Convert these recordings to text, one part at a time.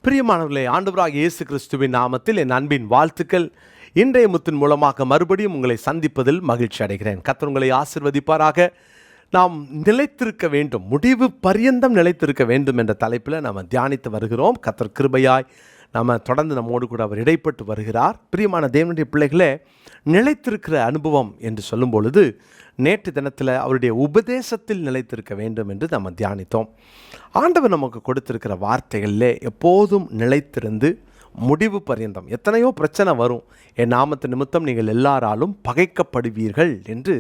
பிரியமானவர்களே, ஆண்டவராகிய இயேசு கிறிஸ்துவின் நாமத்தில் என் அன்பின் வாழ்த்துக்கள். இன்றைய முத்தின் மூலமாக மறுபடியும் உங்களை சந்திப்பதில் மகிழ்ச்சி அடைகிறேன். கர்த்தர் உங்களை ஆசீர்வதிப்பாராக. நாம் நிலைத்திருக்க வேண்டும், முடிவு பரியந்தம் நிலைத்திருக்க வேண்டும் என்ற தலைப்பில் நாம் தியானித்து வருகிறோம். கர்த்தர் கிருபையாய் தொடர்ந்து நம்மோடு கூட அவர் இடைப்பட்டு வருகிறார். பிரியமான தேவனுடைய பிள்ளைகளே, நிலைத்திருக்கிற அனுபவம் என்று சொல்லும் பொழுது நேற்று தினத்தில் அவருடைய உபதேசத்தில் நிலைத்திருக்க வேண்டும் என்று நம்ம தியானித்தோம். ஆண்டவர் நமக்கு கொடுத்திருக்கிற வார்த்தைகளிலே எப்போதும் நிலைத்திருந்து முடிவு பரியந்தம். எத்தனையோ பிரச்சனை வரும், என் நாமத்து நிமித்தம் நீங்கள் எல்லாராலும் பகைக்கப்படுவீர்கள் என்று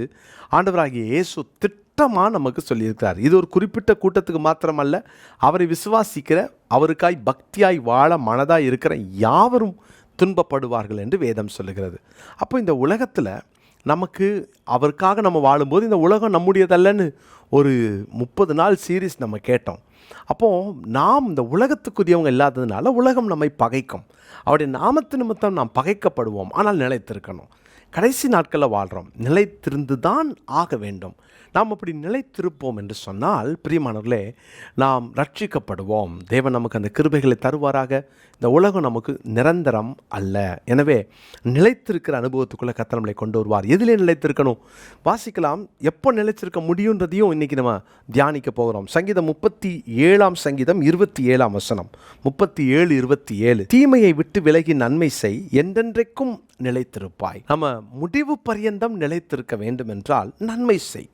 ஆண்டவராகிய இயேசு திட்டமாக நமக்கு சொல்லியிருக்கிறார். இது ஒரு குறிப்பிட்ட கூட்டத்துக்கு மாத்திரமல்ல, அவரை விசுவாசிக்கிற, அவருக்காய் பக்தியாய் வாழ மனதாய் இருக்கிற யாவரும் துன்பப்படுவார்கள் என்று வேதம் சொல்லுகிறது. அப்போ இந்த உலகத்தில் நமக்கு அவருக்காக நம்ம வாழும்போது இந்த உலகம் நம்முடையதல்லன்னு ஒரு 30 நாள் சீரீஸ் நம்ம கேட்டோம். அப்போது நாம் இந்த உலகத்துக்குரியவங்க இல்லாததுனால உலகம் நம்மை பகைக்கும். அவருடைய நாமத்து நிமித்தம் நாம் பகைக்கப்படுவோம். ஆனால் நிலைத்திருக்கணும். கடைசி நாட்களில் வாழ்கிறோம், நிலைத்திருந்து தான் ஆக வேண்டும். நாம் அப்படி நிலைத்திருப்போம் என்று சொன்னால் பிரியமானவர்களே, நாம் ரட்சிக்கப்படுவோம். தேவன் நமக்கு அந்த கிருபைகளை தருவாராக. இந்த உலகம் நமக்கு நிரந்தரம் அல்ல. எனவே நிலைத்திருக்கிற அனுபவத்துக்குள்ளே கர்த்தர் நம்மளை கொண்டு வருவார். எதிலே நிலைத்திருக்கணும் வாசிக்கலாம். எப்போ நிலைத்திருக்க முடியுன்றதையும் இன்றைக்கி நம்ம தியானிக்க போகிறோம். சங்கீதம் 37 சங்கீதம் 27 வசனம், 37:27. தீமையை விட்டு விலகி நன்மை செய், என்றென்றைக்கும் நிலைத்திருப்பாய். நம்ம முடிவு பரியந்தம் நிலைத்திருக்க வேண்டும் என்றால் நன்மை செய்,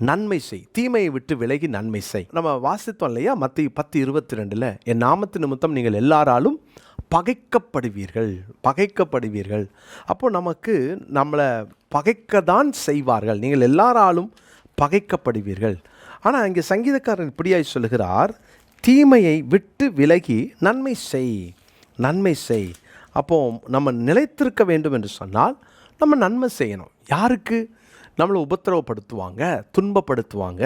நன்மை செய், தீமையை விட்டு விலகி நன்மை செய். நம்ம வாசித்தோம் இல்லையா, மத்தேயு 10:22, என் நாமத்து நிமித்தம் நீங்கள் எல்லாராலும் பகைக்கப்படுவீர்கள், பகைக்கப்படுவீர்கள். அப்போ நமக்கு நம்மளை பகைக்கத்தான் செய்வார்கள், நீங்கள் எல்லாராலும் பகைக்கப்படுவீர்கள். ஆனால் இங்கே சங்கீதக்காரன் இப்படியாய் சொல்லுகிறார், தீமையை விட்டு விலகி நன்மை செய், நன்மை செய். அப்போது நம்ம நிலைத்திருக்க வேண்டும் என்று சொன்னால் நம்ம நன்மை செய்யணும். யாருக்கு? நம்மளை உபத்திரவப்படுத்துவாங்க, துன்பப்படுத்துவாங்க.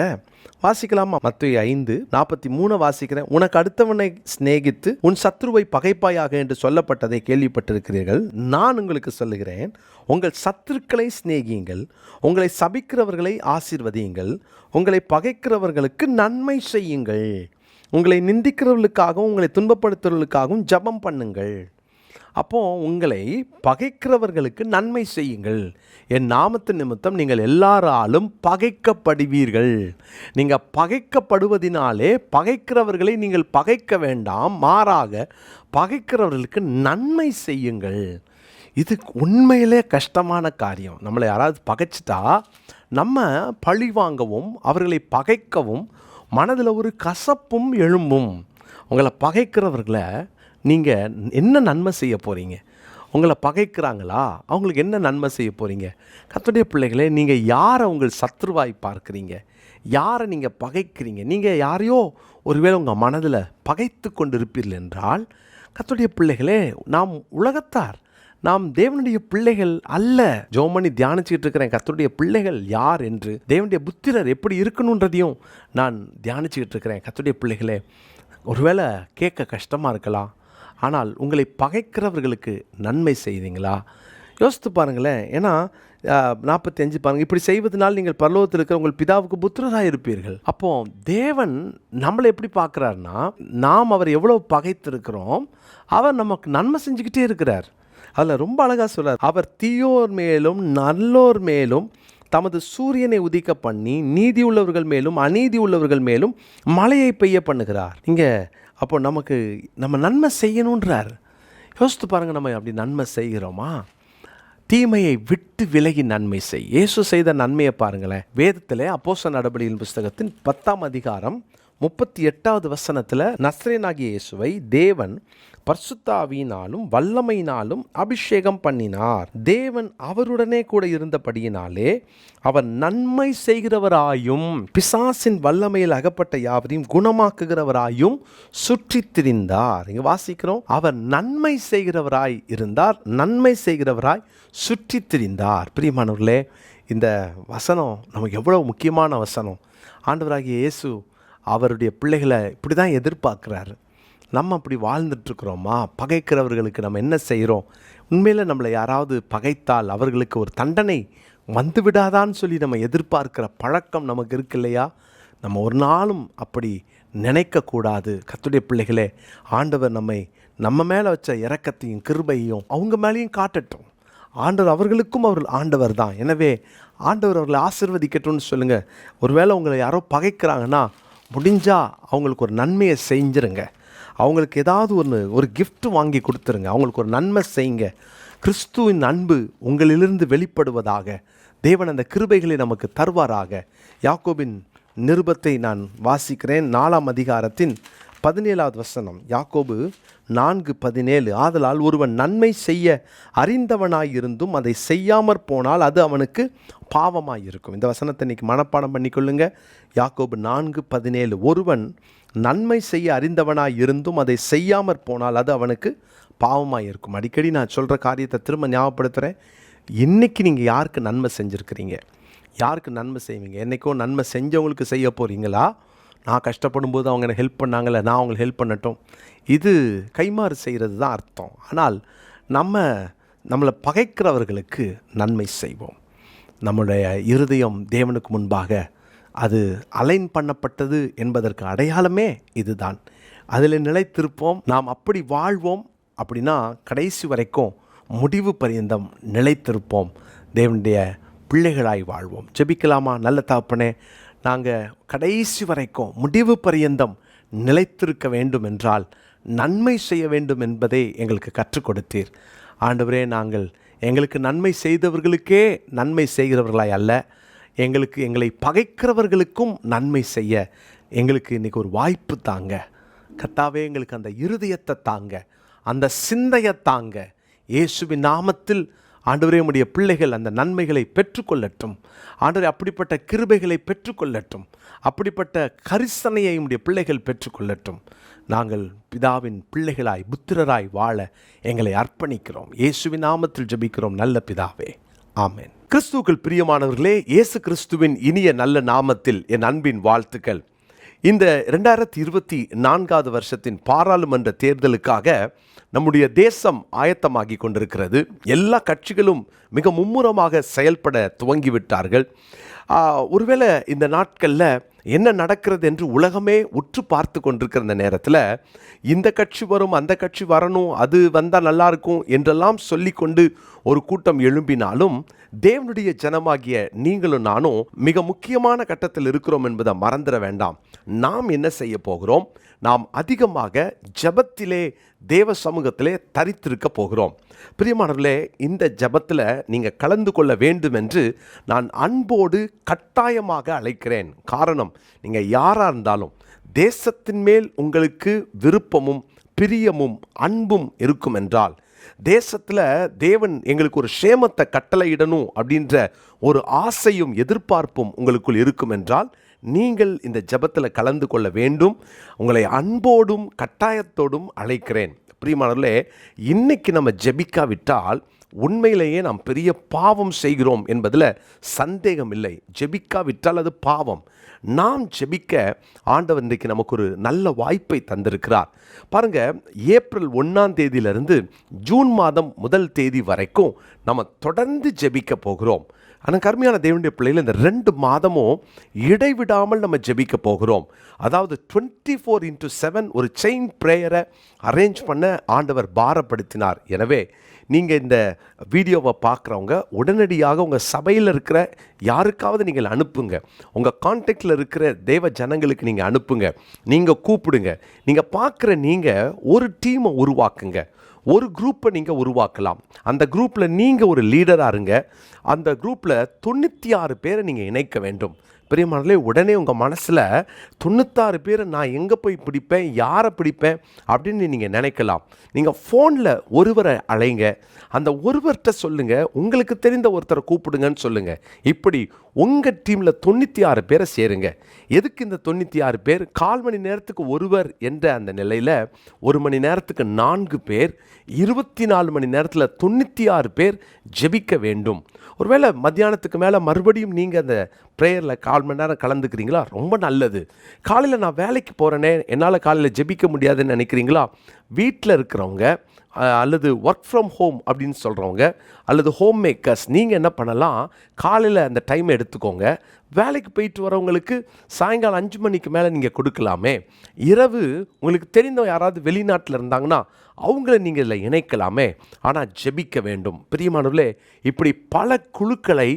வாசிக்கலாமா? மத்தேயு 5:43 வாசிக்கிறேன். உனக்கு அடுத்தவனை சிநேகித்து உன் சத்ருவை பகைப்பாயாக என்று சொல்லப்பட்டதை கேள்விப்பட்டிருக்கிறீர்கள். நான் உங்களுக்கு சொல்லுகிறேன், உங்கள் சத்துருக்களை சிநேகியுங்கள், உங்களை சபிக்கிறவர்களை ஆசீர்வதியுங்கள், உங்களை பகைக்கிறவர்களுக்கு நன்மை செய்யுங்கள், உங்களை நிந்திக்கிறவர்களுக்காகவும் உங்களை துன்பப்படுத்துறவர்களுக்காகவும் ஜெபம் பண்ணுங்கள். அப்போது உங்களை பகைக்கிறவர்களுக்கு நன்மை செய்யுங்கள், என் நாமத்து நிமித்தம் நீங்கள் எல்லாராலும் பகைக்கப்படுவீர்கள். நீங்கள் பகைக்கப்படுவதினாலே பகைக்கிறவர்களை நீங்கள் பகைக்க வேண்டாம், மாறாக பகைக்கிறவர்களுக்கு நன்மை செய்யுங்கள். இது உண்மையிலே கஷ்டமான காரியம். நம்மளை யாராவது பகைச்சிட்டா நம்ம பழி வாங்கவும் அவர்களை பகைக்கவும் மனதில் ஒரு கசப்பும் எழும்பும். உங்களை பகைக்கிறவர்களை நீங்கள் என்ன நன்மை செய்ய போகிறீங்க? உங்களை பகைக்கிறாங்களா, அவங்களுக்கு என்ன நன்மை செய்ய போகிறீங்க? கர்த்தருடைய பிள்ளைகளே, நீங்கள் யாரை உங்கள் சத்ருவாய் பார்க்குறீங்க? யாரை நீங்கள் பகைக்கிறீங்க? நீங்கள் யாரையோ ஒருவேளை உங்கள் மனதில் பகைத்து கொண்டு இருப்பீர்கள் என்றால், கர்த்தருடைய பிள்ளைகளே, நாம் உலகத்தார், நாம் தேவனுடைய பிள்ளைகள் அல்ல. ஜோமணி தியானிச்சுக்கிட்டு இருக்கிறேன், கர்த்தருடைய பிள்ளைகள் யார் என்று, தேவனுடைய புத்திரர் எப்படி இருக்கணுன்றதையும் நான் தியானிச்சுக்கிட்டு இருக்கிறேன். கர்த்தருடைய பிள்ளைகளே, ஒருவேளை கேட்க கஷ்டமாக இருக்கலாம், ஆனால் உங்களை பகைக்கிறவர்களுக்கு நன்மை செய்வீங்களா? யோசித்து பாருங்களேன். ஏன்னா 45 பாருங்கள், இப்படி செய்வதனால் நீங்கள் பரலோகத்தில் இருக்கிற உங்கள் பிதாவுக்கு புத்திரராக இருப்பீர்கள். அப்போ தேவன் நம்மளை எப்படி பார்க்குறாருன்னா, நாம் அவர் எவ்வளோ பகைத்திருக்கிறோம், அவர் நமக்கு நன்மை செஞ்சுக்கிட்டே இருக்கிறார். அதில் ரொம்ப அழகாக சொல்கிறார், அவர் தீயோர் மேலும் நல்லோர் மேலும் தமது சூரியனை உதிக்க பண்ணி நீதி உள்ளவர்கள் மேலும் அநீதி உள்ளவர்கள் மேலும் மழையை பெய்ய பண்ணுகிறார். இங்கே அப்போ நமக்கு நம்ம நன்மை செய்யணுன்றார். யோசித்து பாருங்கள், நம்ம அப்படி நன்மை செய்கிறோமா? தீமையை விட்டு விலகி நன்மை செய். இயேசு செய்த நன்மையை பாருங்களேன். வேதத்தில் அப்போஸ்தலர் நடபடிகளின் புஸ்தகத்தின் 10 38 வசனத்தில் நசரேயனாகிய இயேசுவை தேவன் பரிசுத்த ஆவியினாலும் வல்லமையினாலும் அபிஷேகம் பண்ணினார். தேவன் அவருடனே கூட இருந்தபடியினாலே அவர் நன்மை செய்கிறவராயும் பிசாசின் வல்லமையில் அகப்பட்ட யாவரையும் குணமாக்குகிறவராயும் சுற்றி திரிந்தார். இங்கே வாசிக்கிறோம், அவர் நன்மை செய்கிறவராய் இருந்தார், நன்மை செய்கிறவராய் சுற்றி திரிந்தார். பிரியமானவர்களே, இந்த வசனம் நமக்கு எவ்வளோ முக்கியமான வசனம். ஆண்டவராகிய இயேசு அவருடைய பிள்ளைகளை இப்படி தான் எதிர்பார்க்குறாரு. நம்ம அப்படி வாழ்ந்துட்டுருக்குறோமா? பகைக்கிறவர்களுக்கு நம்ம என்ன செய்கிறோம்? உண்மையில் நம்மளை யாராவது பகைத்தால் அவர்களுக்கு ஒரு தண்டனை வந்து விடாதான்னு சொல்லி நம்ம எதிர்பார்க்குற பழக்கம் நமக்கு இருக்கு இல்லையா? நம்ம ஒரு நாளும் அப்படி நினைக்கக்கூடாது. கர்த்தருடைய பிள்ளைகளே, ஆண்டவர் நம்மை நம்ம மேலே வச்ச இரக்கத்தையும் கிருபையையும் அவங்க மேலேயும் காட்டட்டும். ஆண்டவர் அவர்களுக்கும் ஆண்டவர் தான். எனவே ஆண்டவர் அவர்களை ஆசீர்வதிக்கட்டும்னு சொல்லுங்கள். ஒருவேளை உங்களை யாரோ பகைக்கிறாங்கன்னா முடிஞ்சால் அவங்களுக்கு ஒரு நன்மையை செஞ்சுருங்க. அவங்களுக்கு ஏதாவது ஒரு gift வாங்கி கொடுத்துருங்க. அவங்களுக்கு ஒரு நன்மை செய்யுங்க. கிறிஸ்துவின் அன்பு உங்களிலிருந்து வெளிப்படுவதாக. தேவன் அந்த கிருபைகளை நமக்கு தருவாராக. யாக்கோபின் நிருபத்தை நான் வாசிக்கிறேன். 4ஆம் அதிகாரத்தின் 17வது வசனம். யாக்கோபு 4:17. ஆதலால் ஒருவன் நன்மை செய்ய அறிந்தவனாயிருந்தும் அதை செய்யாமற் போனால் அது அவனுக்கு பாவமாயிருக்கும். இந்த வசனத்தை இன்னைக்கு மனப்பாடம் பண்ணிக்கொள்ளுங்க. யாக்கோபு 4:17. ஒருவன் நன்மை செய்ய அறிந்தவனாயிருந்தும் அதை செய்யாமற் போனால் அது அவனுக்கு பாவமாயிருக்கும். அடிக்கடி நான் சொல்கிற காரியத்தை திரும்ப ஞாபகப்படுத்துகிறேன். இன்றைக்கி நீங்கள் யாருக்கு நன்மை செஞ்சுருக்கிறீங்க? யாருக்கு நன்மை செய்வீங்க? என்றைக்கோ நன்மை செஞ்சவங்களுக்கு செய்ய போகிறீங்களா? நான் கஷ்டப்படும் போது அவங்க எனக்கு ஹெல்ப் பண்ணாங்களே, நான் அவங்களுக்கு ஹெல்ப் பண்ணட்டும். இது கைமாறு செய்கிறது தான் அர்த்தம். ஆனால் நம்மளை பகைக்கிறவர்களுக்கு நன்மை செய்வோம். நம்முடைய இருதயம் தேவனுக்கு முன்பாக அது அலைன் பண்ணப்பட்டது என்பதற்கு அடையாளமே இதுதான். அதில் நிலைத்திருப்போம். நாம் அப்படி வாழ்வோம். அப்படின்னா கடைசி வரைக்கும் முடிவு பரியந்தம் நிலைத்திருப்போம். தேவனுடைய பிள்ளைகளாய் வாழ்வோம். ஜெபிக்கலாமா? நல்ல தகப்பனே, நாங்கள் கடைசி வரைக்கும் முடிவு பரியந்தம் நிலைத்திருக்க வேண்டும் என்றால் நன்மை செய்ய வேண்டும் என்பதை எங்களுக்கு கற்றுக் கொடுத்தீர். ஆண்டவரே, நாங்கள் எங்களுக்கு நன்மை செய்தவர்களுக்கே நன்மை செய்கிறவர்களாய் அல்ல, எங்களை பகைக்கிறவர்களுக்கும் நன்மை செய்ய எங்களுக்கு இன்றைக்கி ஒரு வாய்ப்பு தாங்க. கர்த்தாவே, எங்களுக்கு அந்த இருதயத்தை தாங்க, அந்த சிந்தையை தாங்க. இயேசுவின் நாமத்தில் ஆண்டவரே, உம்முடைய பிள்ளைகள் அந்த நன்மைகளை பெற்றுக்கொள்ளட்டும். ஆண்டவரே, அப்படிப்பட்ட கிருபைகளை பெற்றுக்கொள்ளட்டும். அப்படிப்பட்ட கரிசனையை உம்முடைய பிள்ளைகள் பெற்றுக்கொள்ளட்டும். நாங்கள் பிதாவின் பிள்ளைகளாய் புத்திரராய் வாழ எங்களை அர்ப்பணிக்கிறோம். இயேசுவின் நாமத்தில் ஜெபிக்கிறோம் நல்ல பிதாவே, ஆமென். கிறிஸ்துவுக்குள் பிரியமானவர்களே, இயேசு கிறிஸ்துவின் இனிய நல்ல நாமத்தில் என் அன்பின் வாழ்த்துக்கள். இந்த 2024 வருஷத்தின் பாராளுமன்ற தேர்தலுக்காக நம்முடைய தேசம் ஆயத்தமாகி கொண்டிருக்கிறது. எல்லா கட்சிகளும் மிக மும்முரமாக செயல்பட துவங்கிவிட்டார்கள். ஒருவேளை இந்த நாட்களில் என்ன நடக்கிறது என்று உலகமே உற்று பார்த்து கொண்டிருக்கிற இந்த நேரத்தில் இந்த கட்சி வரும், அந்த கட்சி வரணும், அது வந்தால் நல்லாயிருக்கும் என்றெல்லாம் சொல்லிக்கொண்டு ஒரு கூட்டம் எழும்பினாலும் தேவனுடைய ஜனமாகிய நீங்களும் நானும் மிக முக்கியமான கட்டத்தில் இருக்கிறோம் என்பதை மறந்துட வேண்டாம். நாம் என்ன செய்ய போகிறோம்? நாம் அதிகமாக ஜெபத்திலே தேவ சமூகத்திலே தரித்திருக்க போகிறோம். பிரியமானவர்களே, இந்த ஜெபத்தில் நீங்கள் கலந்து கொள்ள வேண்டும் என்று நான் அன்போடு கட்டாயமாக அழைக்கிறேன். காரணம், நீங்கள் யாராக இருந்தாலும் தேசத்தின் மேல் உங்களுக்கு விருப்பமும் பிரியமும் அன்பும் இருக்கும் என்றால், தேசத்தில் தேவன் எங்களுக்கு ஒரு சேமத்தை கட்டளையிடணும் அப்படின்ற ஒரு ஆசையும் எதிர்பார்ப்பும் உங்களுக்குள் இருக்கும் என்றால் நீங்கள் இந்த ஜெபத்தில் கலந்து கொள்ள வேண்டும். உங்களை அன்போடும் கட்டாயத்தோடும் அழைக்கிறேன். பிரியமானவர்களே, இன்னைக்கு நம்ம ஜெபிக்காவிட்டால் உண்மையிலேயே நாம் பெரிய பாவம் செய்கிறோம் என்பதில் சந்தேகம் இல்லை. ஜெபிக்காவிட்டால் அது பாவம். நாம் ஜெபிக்க ஆண்டவர் இன்றைக்கு நமக்கு ஒரு நல்ல வாய்ப்பை தந்திருக்கிறார். பாருங்கள், ஏப்ரல் 1ஆம் தேதியிலிருந்து ஜூன் மாதம் 1 தேதி வரைக்கும் நம்ம தொடர்ந்து ஜெபிக்க போகிறோம். ஆனால் கருமையான தேவனுடைய பிள்ளைகள், இந்த 2 மாதமும் இடைவிடாமல் நம்ம ஜெபிக்க போகிறோம். அதாவது 24/7 ஒரு செயின் ப்ரேயரை அரேஞ்ச் பண்ண ஆண்டவர் பாரப்படுத்தினார். எனவே நீங்கள் இந்த வீடியோவை பார்க்குறவங்க உடனடியாக உங்கள் சபையில் இருக்கிற யாருக்காவது நீங்கள் அனுப்புங்க. உங்கள் கான்டாக்டில் இருக்கிற தேவ ஜனங்களுக்கு நீங்கள் அனுப்புங்க. நீங்கள் கூப்பிடுங்க. நீங்கள் பார்க்குற நீங்கள் ஒரு டீமை உருவாக்குங்க. ஒரு குரூப்பை நீங்கள் உருவாக்கலாம். அந்த குரூப்பில் நீங்கள் ஒரு லீடராக இருங்க. அந்த குரூப்பில் 96 பேரை நீங்கள் இணைக்க வேண்டும். பிரியமானவர்களே, உடனே உங்கள் மனசில் 96 பேரை நான் எங்கே போய் பிடிப்பேன், யாரை பிடிப்பேன் அப்படின்னு நீங்கள் நினைக்கலாம். நீங்கள் ஃபோனில் ஒருவரை அழைங்க. அந்த ஒருவர்கிட்ட சொல்லுங்கள், உங்களுக்கு தெரிந்த ஒருத்தரை கூப்பிடுங்கன்னு சொல்லுங்கள். இப்படி உங்கள் டீமில் 96 பேரை சேருங்க. எதுக்கு இந்த 96 பேர்? 1/4 மணி நேரத்துக்கு ஒருவர் என்ற அந்த நிலையில் 1 மணி நேரத்துக்கு 4 பேர், 24 மணி நேரத்தில் 96 பேர் ஜெபிக்க வேண்டும். ஒருவேளை மத்தியானத்துக்கு மேலே மறுபடியும் நீங்கள் அந்த ப்ரேயரில் 1/4 மணி நேரம் கலந்துக்கிறீங்களா? ரொம்ப நல்லது. காலையில் நான் வேலைக்கு போகிறேனே, என்னால் காலையில் ஜெபிக்க முடியாதுன்னு நினைக்கிறீங்களா? வீட்டில் இருக்கிறவங்க அல்லது ஒர்க் ஃப்ரம் ஹோம் அப்படின்னு சொல்கிறவங்க அல்லது ஹோம் மேக்கர்ஸ், நீங்கள் என்ன பண்ணலாம், காலையில் அந்த டைமை எடுத்துக்கோங்க. வேலைக்கு போயிட்டு வரவங்களுக்கு சாயங்காலம் 5 மணிக்கு மேலே நீங்கள் கொடுக்கலாமே. இரவு உங்களுக்கு தெரிந்தவங்க யாராவது வெளிநாட்டில் இருந்தாங்கன்னா அவங்கள நீங்கள் இதில் இணைக்கலாமே. ஆனால் ஜெபிக்க வேண்டும். பிரியமானவர்களே, இப்படி பல குழுக்களை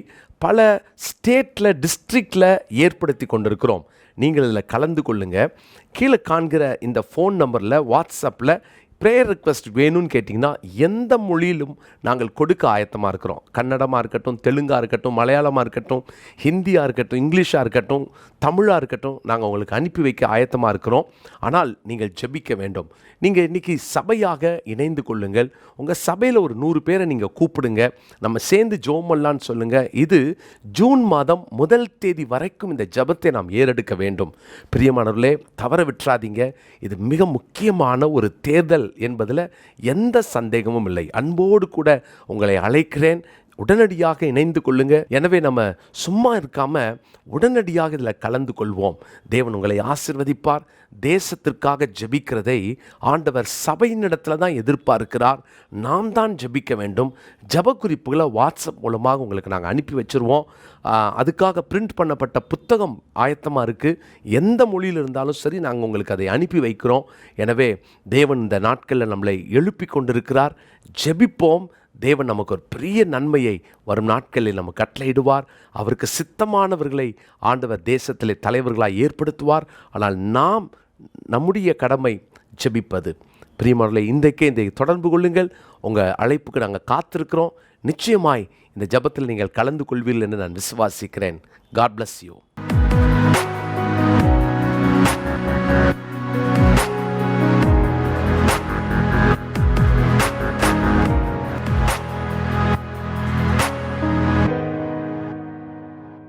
பல ஸ்டேட்டில் டிஸ்ட்ரிக்டில் ஏற்படுத்தி கொண்டிருக்கிறோம். நீங்கள் இதில் கலந்து கொள்ளுங்கள். கீழே காண்கிற இந்த ஃபோன் நம்பரில் வாட்ஸ்அப்பில் ப்ரேயர் ரிக்வெஸ்ட் வேணும்னு கேட்டிங்கன்னா எந்த மொழியிலும் நாங்கள் கொடுக்க ஆயத்தமாக இருக்கிறோம். கன்னடமாக இருக்கட்டும், தெலுங்காக இருக்கட்டும், மலையாளமாக இருக்கட்டும், ஹிந்தியாக இருக்கட்டும், இங்கிலீஷாக இருக்கட்டும், தமிழாக இருக்கட்டும், நாங்கள் உங்களுக்கு அனுப்பி வைக்க ஆயத்தமாக இருக்கிறோம். ஆனால் நீங்கள் ஜெபிக்க வேண்டும். நீங்கள் இன்றைக்கி சபையாக இணைந்து கொள்ளுங்கள். உங்கள் சபையில் ஒரு 100 பேரை நீங்கள் கூப்பிடுங்க. நம்ம சேர்ந்து ஜெபம் பண்ணலான்னு சொல்லுங்கள். இது ஜூன் மாதம் 1 தேதி வரைக்கும் இந்த ஜெபத்தை நாம் ஏறெடுக்க வேண்டும். பிரியமானவர்களே, தவற விட்டுறாதீங்க. இது மிக முக்கியமான ஒரு தேர்தல் என்பதில் எந்த சந்தேகமும் இல்லை. அன்போடு கூட உங்களை அழைக்கிறேன். உடனடியாக இணைந்து கொள்ளுங்க. எனவே நம்ம சும்மா இருக்காம உடனடியாக இதில் கலந்து கொள்வோம். தேவன் உங்களை ஆசீர்வதிப்பார். தேசத்திற்காக ஜெபிக்கிறதை ஆண்டவர் சபையின் இடத்துல தான் எதிர்பார்க்கிறார். நாம் தான் ஜெபிக்க வேண்டும். ஜெப குறிப்புகளை வாட்ஸ்அப் மூலமாக உங்களுக்கு நாங்கள் அனுப்பி வச்சுருவோம். அதுக்காக பிரிண்ட் பண்ணப்பட்ட புத்தகம் ஆயத்தமாக இருக்குது. எந்த மொழியில் இருந்தாலும் சரி, நாங்கள் உங்களுக்கு அதை அனுப்பி வைக்கிறோம். எனவே தேவன் இந்த நாட்களில் நம்மளை எழுப்பி கொண்டிருக்கிறார். ஜெபிப்போம். தேவன் நமக்கு ஒரு பெரிய நன்மையை வரும் நாட்களில் நம்ம கட்டளையிடுவார். அவருக்கு சித்தமானவர்களை ஆண்டவர் தேசத்திலே தலைவர்களாக ஏற்படுத்துவார். ஆனால் நாம் நம்முடைய கடமை ஜெபிப்பது. பிரியமானவர்களே, இன்றைக்கே இதை தொடர்பு கொள்ளுங்கள். உங்கள் அழைப்புக்கு நாங்கள் காத்திருக்கிறோம். நிச்சயமாய் இந்த ஜெபத்தில் நீங்கள் கலந்து கொள்வீர்கள் என்று நான் விசுவாசிக்கிறேன். God bless you.